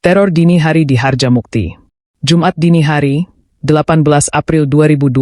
Teror dini hari di Harjamukti. Jumat dini hari, 18 April 2025,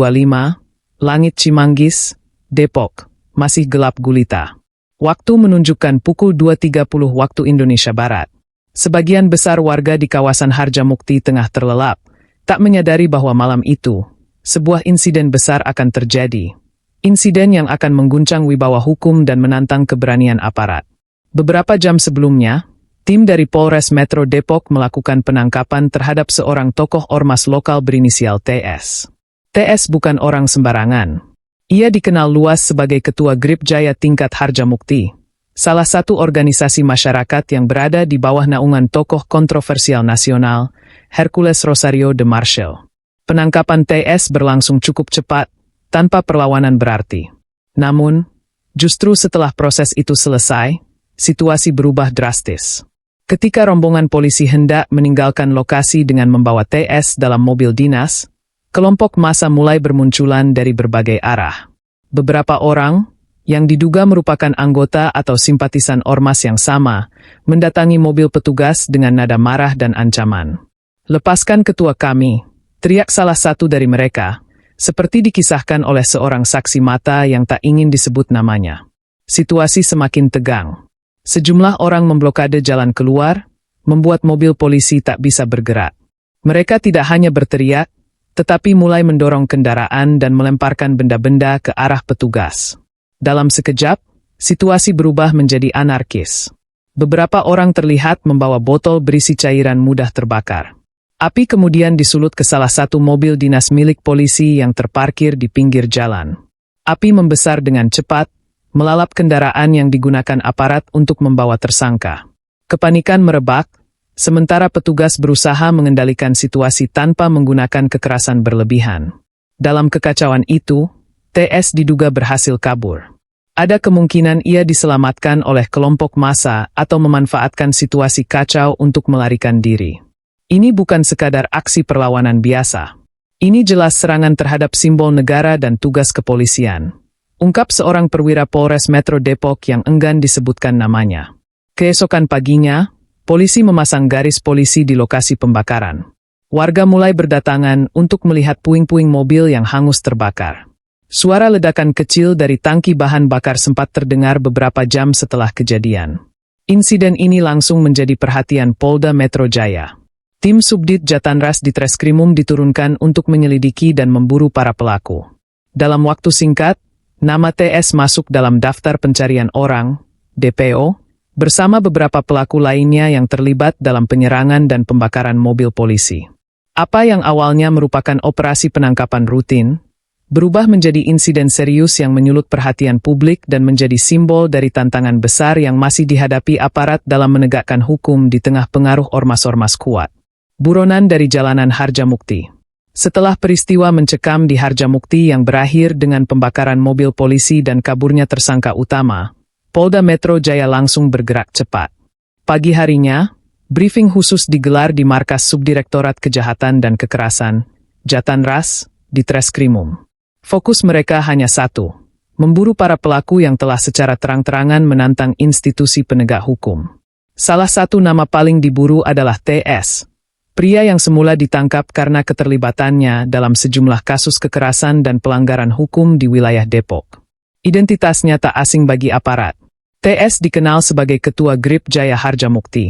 langit Cimanggis, Depok, masih gelap gulita. Waktu menunjukkan pukul 2.30 waktu Indonesia Barat. Sebagian besar warga di kawasan Harjamukti tengah terlelap, tak menyadari bahwa malam itu, sebuah insiden besar akan terjadi. Insiden yang akan mengguncang wibawa hukum dan menantang keberanian aparat. Beberapa jam sebelumnya, tim dari Polres Metro Depok melakukan penangkapan terhadap seorang tokoh ormas lokal berinisial TS. TS bukan orang sembarangan. Ia dikenal luas sebagai Ketua Grip Jaya tingkat Harjamukti, salah satu organisasi masyarakat yang berada di bawah naungan tokoh kontroversial nasional, Hercules Rosario de Marshall. Penangkapan TS berlangsung cukup cepat, tanpa perlawanan berarti. Namun, justru setelah proses itu selesai, situasi berubah drastis. Ketika rombongan polisi hendak meninggalkan lokasi dengan membawa TS dalam mobil dinas, kelompok massa mulai bermunculan dari berbagai arah. Beberapa orang, yang diduga merupakan anggota atau simpatisan ormas yang sama, mendatangi mobil petugas dengan nada marah dan ancaman. "Lepaskan ketua kami," teriak salah satu dari mereka, seperti dikisahkan oleh seorang saksi mata yang tak ingin disebut namanya. Situasi semakin tegang. Sejumlah orang memblokade jalan keluar, membuat mobil polisi tak bisa bergerak. Mereka tidak hanya berteriak, tetapi mulai mendorong kendaraan dan melemparkan benda-benda ke arah petugas. Dalam sekejap, situasi berubah menjadi anarkis. Beberapa orang terlihat membawa botol berisi cairan mudah terbakar. Api kemudian disulut ke salah satu mobil dinas milik polisi yang terparkir di pinggir jalan. Api membesar dengan cepat, melalap kendaraan yang digunakan aparat untuk membawa tersangka. Kepanikan merebak, sementara petugas berusaha mengendalikan situasi tanpa menggunakan kekerasan berlebihan. Dalam kekacauan itu, TS diduga berhasil kabur. Ada kemungkinan ia diselamatkan oleh kelompok massa atau memanfaatkan situasi kacau untuk melarikan diri. Ini bukan sekadar aksi perlawanan biasa. Ini jelas serangan terhadap simbol negara dan tugas kepolisian. Ungkap seorang perwira Polres Metro Depok yang enggan disebutkan namanya. Keesokan paginya, polisi memasang garis polisi di lokasi pembakaran. Warga mulai berdatangan untuk melihat puing-puing mobil yang hangus terbakar. Suara ledakan kecil dari tangki bahan bakar sempat terdengar beberapa jam setelah kejadian. Insiden ini langsung menjadi perhatian Polda Metro Jaya. Tim Subdit Jatanras di Treskrimum diturunkan untuk menyelidiki dan memburu para pelaku. Dalam waktu singkat, nama TS masuk dalam daftar pencarian orang, DPO, bersama beberapa pelaku lainnya yang terlibat dalam penyerangan dan pembakaran mobil polisi. Apa yang awalnya merupakan operasi penangkapan rutin, berubah menjadi insiden serius yang menyulut perhatian publik dan menjadi simbol dari tantangan besar yang masih dihadapi aparat dalam menegakkan hukum di tengah pengaruh ormas-ormas kuat. Buronan dari jalanan Harjamukti. Setelah peristiwa mencekam di Harjamukti yang berakhir dengan pembakaran mobil polisi dan kaburnya tersangka utama, Polda Metro Jaya langsung bergerak cepat. Pagi harinya, briefing khusus digelar di Markas Subdirektorat Kejahatan dan Kekerasan, Jatanras, di Treskrimum. Fokus mereka hanya satu, memburu para pelaku yang telah secara terang-terangan menantang institusi penegak hukum. Salah satu nama paling diburu adalah TS. Pria yang semula ditangkap karena keterlibatannya dalam sejumlah kasus kekerasan dan pelanggaran hukum di wilayah Depok. Identitasnya tak asing bagi aparat. TS dikenal sebagai Ketua Grip Jaya Harjamukti,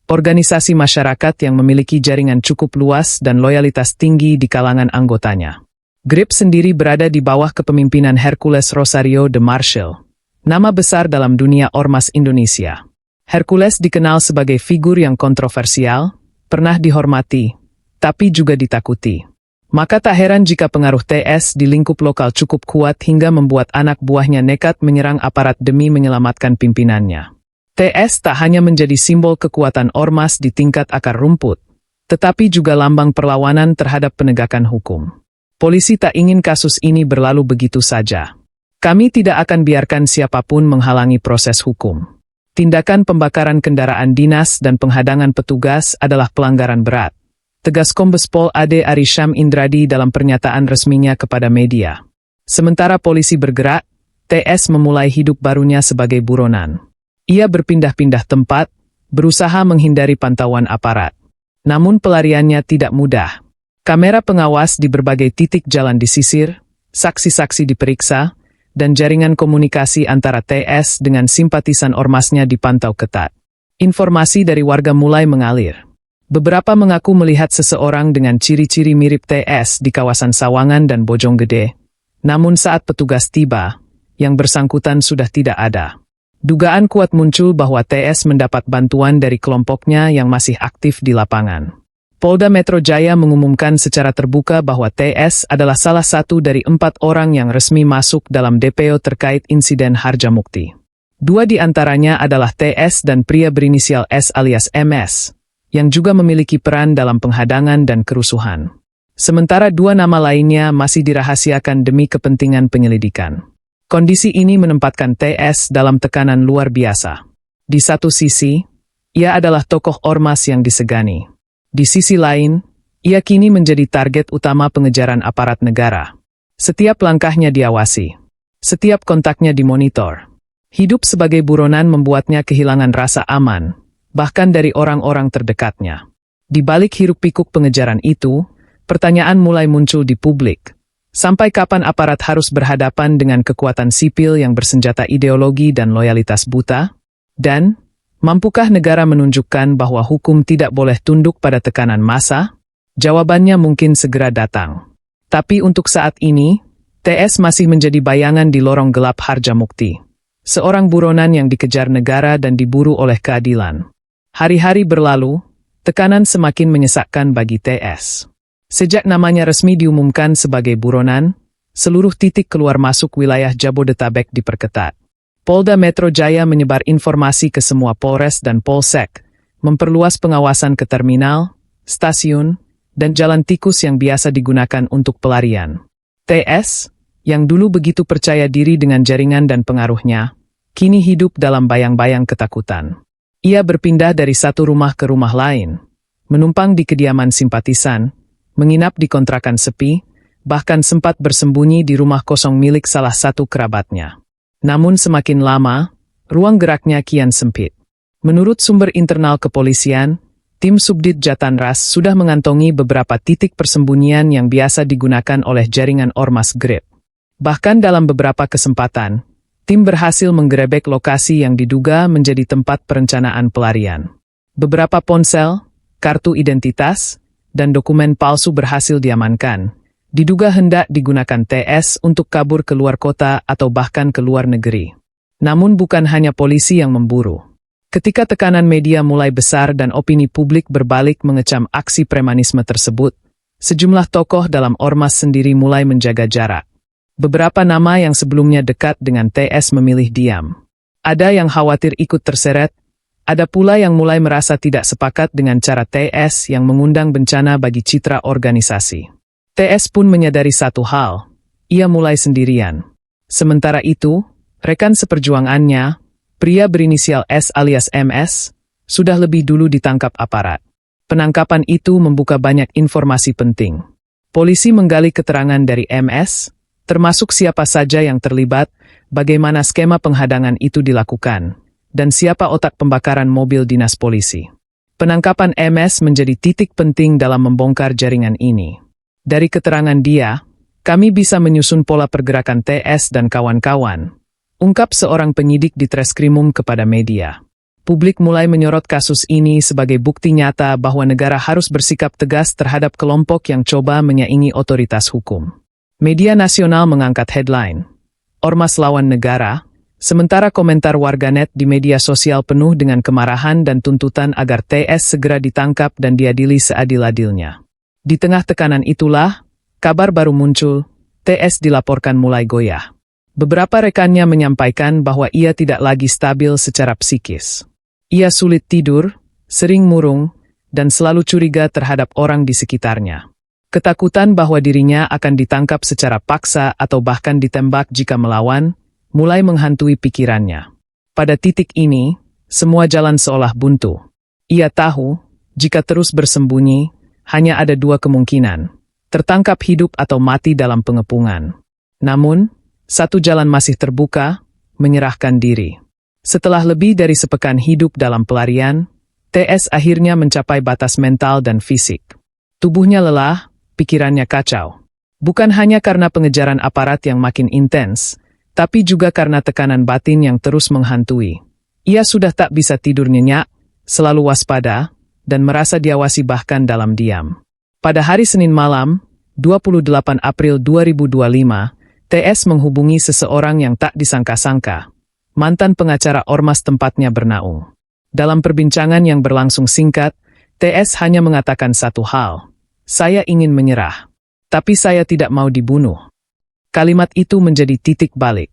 organisasi masyarakat yang memiliki jaringan cukup luas dan loyalitas tinggi di kalangan anggotanya. Grip sendiri berada di bawah kepemimpinan Hercules Rosario de Marshall, nama besar dalam dunia ormas Indonesia. Hercules dikenal sebagai figur yang kontroversial, pernah dihormati, tapi juga ditakuti. Maka tak heran jika pengaruh TS di lingkup lokal cukup kuat hingga membuat anak buahnya nekat menyerang aparat demi menyelamatkan pimpinannya. TS tak hanya menjadi simbol kekuatan ormas di tingkat akar rumput, tetapi juga lambang perlawanan terhadap penegakan hukum. Polisi tak ingin kasus ini berlalu begitu saja. Kami tidak akan biarkan siapapun menghalangi proses hukum. Tindakan pembakaran kendaraan dinas dan penghadangan petugas adalah pelanggaran berat, tegas Kombes Pol Ade Arisham Indradi dalam pernyataan resminya kepada media. Sementara polisi bergerak, TS memulai hidup barunya sebagai buronan. Ia berpindah-pindah tempat, berusaha menghindari pantauan aparat. Namun pelariannya tidak mudah. Kamera pengawas di berbagai titik jalan disisir, saksi-saksi diperiksa, dan jaringan komunikasi antara TS dengan simpatisan ormasnya dipantau ketat. Informasi dari warga mulai mengalir. Beberapa mengaku melihat seseorang dengan ciri-ciri mirip TS di kawasan Sawangan dan Bojonggede. Namun saat petugas tiba, yang bersangkutan sudah tidak ada. Dugaan kuat muncul bahwa TS mendapat bantuan dari kelompoknya yang masih aktif di lapangan. Polda Metro Jaya mengumumkan secara terbuka bahwa TS adalah salah satu dari 4 orang yang resmi masuk dalam DPO terkait insiden Harjamukti. 2 di antaranya adalah TS dan pria berinisial S alias MS, yang juga memiliki peran dalam penghadangan dan kerusuhan. Sementara 2 nama lainnya masih dirahasiakan demi kepentingan penyelidikan. Kondisi ini menempatkan TS dalam tekanan luar biasa. Di satu sisi, ia adalah tokoh ormas yang disegani. Di sisi lain, ia kini menjadi target utama pengejaran aparat negara. Setiap langkahnya diawasi. Setiap kontaknya dimonitor. Hidup sebagai buronan membuatnya kehilangan rasa aman, bahkan dari orang-orang terdekatnya. Di balik hiruk-pikuk pengejaran itu, pertanyaan mulai muncul di publik. Sampai kapan aparat harus berhadapan dengan kekuatan sipil yang bersenjata ideologi dan loyalitas buta? Dan, mampukah negara menunjukkan bahwa hukum tidak boleh tunduk pada tekanan massa? Jawabannya mungkin segera datang. Tapi untuk saat ini, TS masih menjadi bayangan di lorong gelap Harjamukti. Seorang buronan yang dikejar negara dan diburu oleh keadilan. Hari-hari berlalu, tekanan semakin menyesakkan bagi TS. Sejak namanya resmi diumumkan sebagai buronan, seluruh titik keluar masuk wilayah Jabodetabek diperketat. Polda Metro Jaya menyebar informasi ke semua Polres dan Polsek, memperluas pengawasan ke terminal, stasiun, dan jalan tikus yang biasa digunakan untuk pelarian. TS, yang dulu begitu percaya diri dengan jaringan dan pengaruhnya, kini hidup dalam bayang-bayang ketakutan. Ia berpindah dari satu rumah ke rumah lain, menumpang di kediaman simpatisan, menginap di kontrakan sepi, bahkan sempat bersembunyi di rumah kosong milik salah satu kerabatnya. Namun semakin lama, ruang geraknya kian sempit. Menurut sumber internal kepolisian, tim Subdit Jatanras sudah mengantongi beberapa titik persembunyian yang biasa digunakan oleh jaringan Ormas Grip. Bahkan dalam beberapa kesempatan, tim berhasil menggerebek lokasi yang diduga menjadi tempat perencanaan pelarian. Beberapa ponsel, kartu identitas, dan dokumen palsu berhasil diamankan, diduga hendak digunakan TS untuk kabur ke luar kota atau bahkan ke luar negeri. Namun bukan hanya polisi yang memburu. Ketika tekanan media mulai besar dan opini publik berbalik mengecam aksi premanisme tersebut, sejumlah tokoh dalam ormas sendiri mulai menjaga jarak. Beberapa nama yang sebelumnya dekat dengan TS memilih diam. Ada yang khawatir ikut terseret, ada pula yang mulai merasa tidak sepakat dengan cara TS yang mengundang bencana bagi citra organisasi. TS pun menyadari satu hal, ia mulai sendirian. Sementara itu, rekan seperjuangannya, pria berinisial S alias MS, sudah lebih dulu ditangkap aparat. Penangkapan itu membuka banyak informasi penting. Polisi menggali keterangan dari MS, termasuk siapa saja yang terlibat, bagaimana skema penghadangan itu dilakukan, dan siapa otak pembakaran mobil dinas polisi. Penangkapan MS menjadi titik penting dalam membongkar jaringan ini. Dari keterangan dia, kami bisa menyusun pola pergerakan TS dan kawan-kawan, ungkap seorang penyidik di Treskrimum kepada media. Publik mulai menyorot kasus ini sebagai bukti nyata bahwa negara harus bersikap tegas terhadap kelompok yang coba menyaingi otoritas hukum. Media nasional mengangkat headline, Ormas Lawan Negara, sementara komentar warganet di media sosial penuh dengan kemarahan dan tuntutan agar TS segera ditangkap dan diadili seadil-adilnya. Di tengah tekanan itulah, kabar baru muncul, TS dilaporkan mulai goyah. Beberapa rekannya menyampaikan bahwa ia tidak lagi stabil secara psikis. Ia sulit tidur, sering murung, dan selalu curiga terhadap orang di sekitarnya. Ketakutan bahwa dirinya akan ditangkap secara paksa atau bahkan ditembak jika melawan, mulai menghantui pikirannya. Pada titik ini, semua jalan seolah buntu. Ia tahu, jika terus bersembunyi, hanya ada 2 kemungkinan, tertangkap hidup atau mati dalam pengepungan. Namun, satu jalan masih terbuka, menyerahkan diri. Setelah lebih dari sepekan hidup dalam pelarian, TS akhirnya mencapai batas mental dan fisik. Tubuhnya lelah, pikirannya kacau. Bukan hanya karena pengejaran aparat yang makin intens, tapi juga karena tekanan batin yang terus menghantui. Ia sudah tak bisa tidur nyenyak, selalu waspada, dan merasa diawasi bahkan dalam diam. Pada hari Senin malam, 28 April 2025, TS menghubungi seseorang yang tak disangka-sangka, mantan pengacara ormas tempatnya bernaung. Dalam perbincangan yang berlangsung singkat, TS hanya mengatakan satu hal, "Saya ingin menyerah. Tapi saya tidak mau dibunuh." Kalimat itu menjadi titik balik.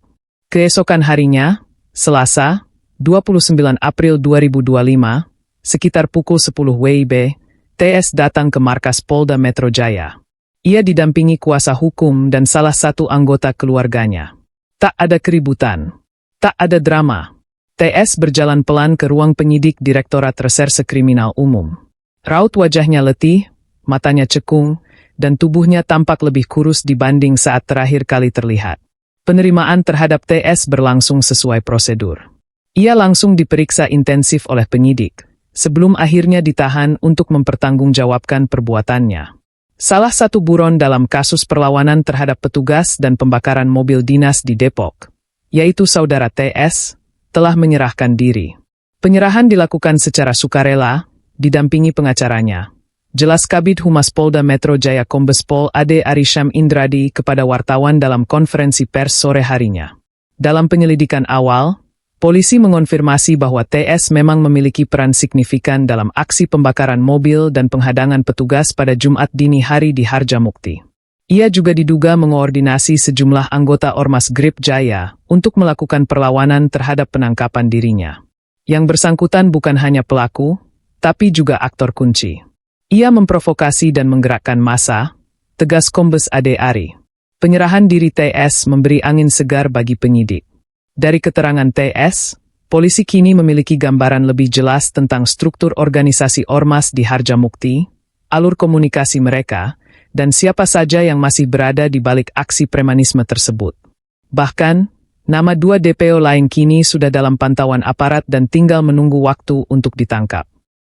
Keesokan harinya, Selasa, 29 April 2025, sekitar pukul 10 WIB, TS datang ke markas Polda Metro Jaya. Ia didampingi kuasa hukum dan salah satu anggota keluarganya. Tak ada keributan. Tak ada drama. TS berjalan pelan ke ruang penyidik Direktorat Reserse Kriminal Umum. Raut wajahnya letih, matanya cekung, dan tubuhnya tampak lebih kurus dibanding saat terakhir kali terlihat. Penerimaan terhadap TS berlangsung sesuai prosedur. Ia langsung diperiksa intensif oleh penyidik, sebelum akhirnya ditahan untuk mempertanggungjawabkan perbuatannya. Salah satu buron dalam kasus perlawanan terhadap petugas dan pembakaran mobil dinas di Depok, yaitu saudara TS, telah menyerahkan diri. Penyerahan dilakukan secara sukarela, didampingi pengacaranya. Jelas Kabid Humas Polda Metro Jaya Kombes Pol Ade Arisham Indradi kepada wartawan dalam konferensi pers sore harinya. Dalam penyelidikan awal, polisi mengonfirmasi bahwa TS memang memiliki peran signifikan dalam aksi pembakaran mobil dan penghadangan petugas pada Jumat dini hari di Harjamukti. Ia juga diduga mengoordinasi sejumlah anggota Ormas Grip Jaya untuk melakukan perlawanan terhadap penangkapan dirinya. Yang bersangkutan bukan hanya pelaku, tapi juga aktor kunci. Ia memprovokasi dan menggerakkan massa, tegas Kombes Ade Ari. Penyerahan diri TS memberi angin segar bagi penyidik. Dari keterangan TS, polisi kini memiliki gambaran lebih jelas tentang struktur organisasi ormas di Harjamukti, alur komunikasi mereka, dan siapa saja yang masih berada di balik aksi premanisme tersebut. Bahkan, nama 2 DPO lain kini sudah dalam pantauan aparat dan tinggal menunggu waktu untuk ditangkap.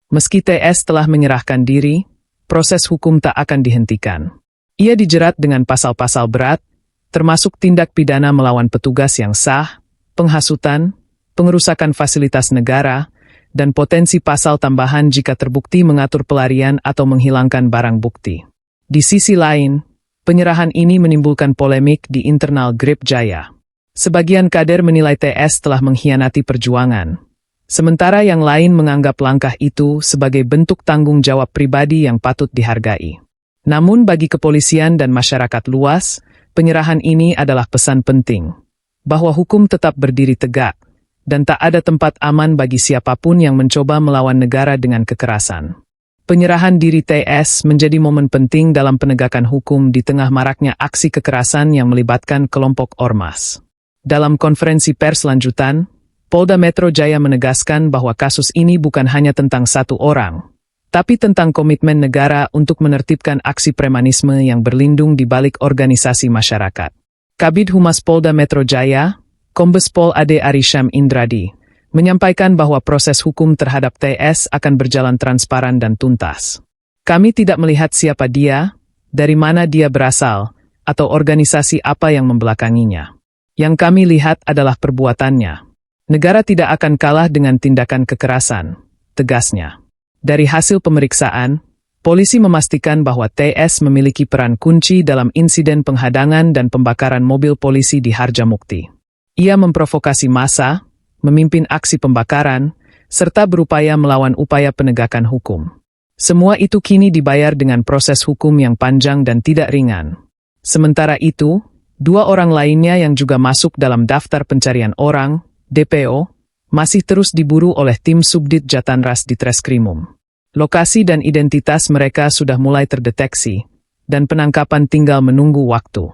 Meski TS telah menyerahkan diri, proses hukum tak akan dihentikan. Ia dijerat dengan pasal-pasal berat, termasuk tindak pidana melawan petugas yang sah, penghasutan, pengerusakan fasilitas negara, dan potensi pasal tambahan jika terbukti mengatur pelarian atau menghilangkan barang bukti. Di sisi lain, penyerahan ini menimbulkan polemik di internal Grip Jaya. Sebagian kader menilai TS telah mengkhianati perjuangan. Sementara yang lain menganggap langkah itu sebagai bentuk tanggung jawab pribadi yang patut dihargai. Namun bagi kepolisian dan masyarakat luas, penyerahan ini adalah pesan penting, bahwa hukum tetap berdiri tegak, dan tak ada tempat aman bagi siapapun yang mencoba melawan negara dengan kekerasan. Penyerahan diri TS menjadi momen penting dalam penegakan hukum di tengah maraknya aksi kekerasan yang melibatkan kelompok ormas. Dalam konferensi pers lanjutan, Polda Metro Jaya menegaskan bahwa kasus ini bukan hanya tentang satu orang, tapi tentang komitmen negara untuk menertibkan aksi premanisme yang berlindung di balik organisasi masyarakat. Kabid Humas Polda Metro Jaya, Kombes Pol Ade Arisham Indradi, menyampaikan bahwa proses hukum terhadap TS akan berjalan transparan dan tuntas. Kami tidak melihat siapa dia, dari mana dia berasal, atau organisasi apa yang membelakanginya. Yang kami lihat adalah perbuatannya. Negara tidak akan kalah dengan tindakan kekerasan, tegasnya. Dari hasil pemeriksaan, polisi memastikan bahwa TS memiliki peran kunci dalam insiden penghadangan dan pembakaran mobil polisi di Harjamukti. Ia memprovokasi massa, memimpin aksi pembakaran, serta berupaya melawan upaya penegakan hukum. Semua itu kini dibayar dengan proses hukum yang panjang dan tidak ringan. Sementara itu, 2 orang lainnya yang juga masuk dalam daftar pencarian orang, DPO, masih terus diburu oleh tim Subdit Jatanras di Treskrimum. Lokasi dan identitas mereka sudah mulai terdeteksi, dan penangkapan tinggal menunggu waktu.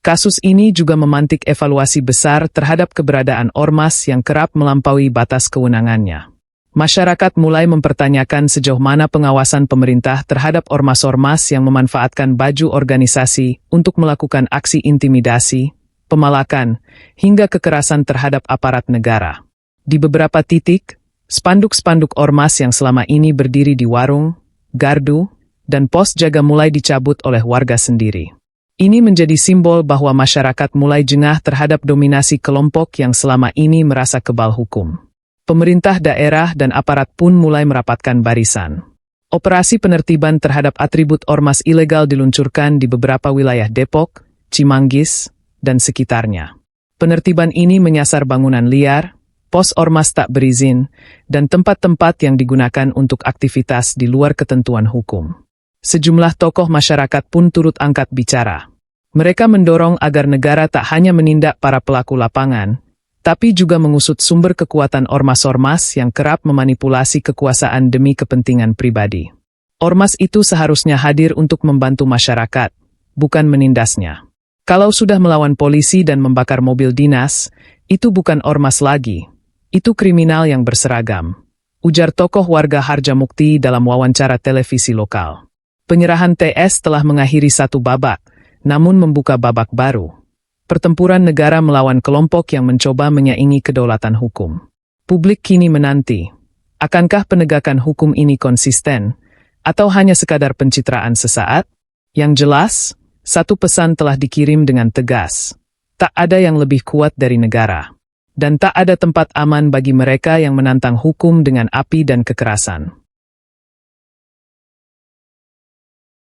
Kasus ini juga memantik evaluasi besar terhadap keberadaan ormas yang kerap melampaui batas kewenangannya. Masyarakat mulai mempertanyakan sejauh mana pengawasan pemerintah terhadap ormas-ormas yang memanfaatkan baju organisasi untuk melakukan aksi intimidasi, pemalakan, hingga kekerasan terhadap aparat negara. Di beberapa titik, Spanduk-spanduk ormas yang selama ini berdiri di warung, gardu, dan pos jaga mulai dicabut oleh warga sendiri. Ini menjadi simbol bahwa masyarakat mulai jengah terhadap dominasi kelompok yang selama ini merasa kebal hukum. Pemerintah daerah dan aparat pun mulai merapatkan barisan. Operasi penertiban terhadap atribut ormas ilegal diluncurkan di beberapa wilayah Depok, Cimanggis, dan sekitarnya. Penertiban ini menyasar bangunan liar, pos ormas tak berizin, dan tempat-tempat yang digunakan untuk aktivitas di luar ketentuan hukum. Sejumlah tokoh masyarakat pun turut angkat bicara. Mereka mendorong agar negara tak hanya menindak para pelaku lapangan, tapi juga mengusut sumber kekuatan ormas-ormas yang kerap memanipulasi kekuasaan demi kepentingan pribadi. Ormas itu seharusnya hadir untuk membantu masyarakat, bukan menindasnya. Kalau sudah melawan polisi dan membakar mobil dinas, itu bukan ormas lagi. Itu kriminal yang berseragam, ujar tokoh warga Harjamukti dalam wawancara televisi lokal. Penyerahan TS telah mengakhiri satu babak, namun membuka babak baru. Pertempuran negara melawan kelompok yang mencoba menyaingi kedaulatan hukum. Publik kini menanti, akankah penegakan hukum ini konsisten, atau hanya sekadar pencitraan sesaat? Yang jelas, satu pesan telah dikirim dengan tegas. Tak ada yang lebih kuat dari negara. Dan tak ada tempat aman bagi mereka yang menantang hukum dengan api dan kekerasan.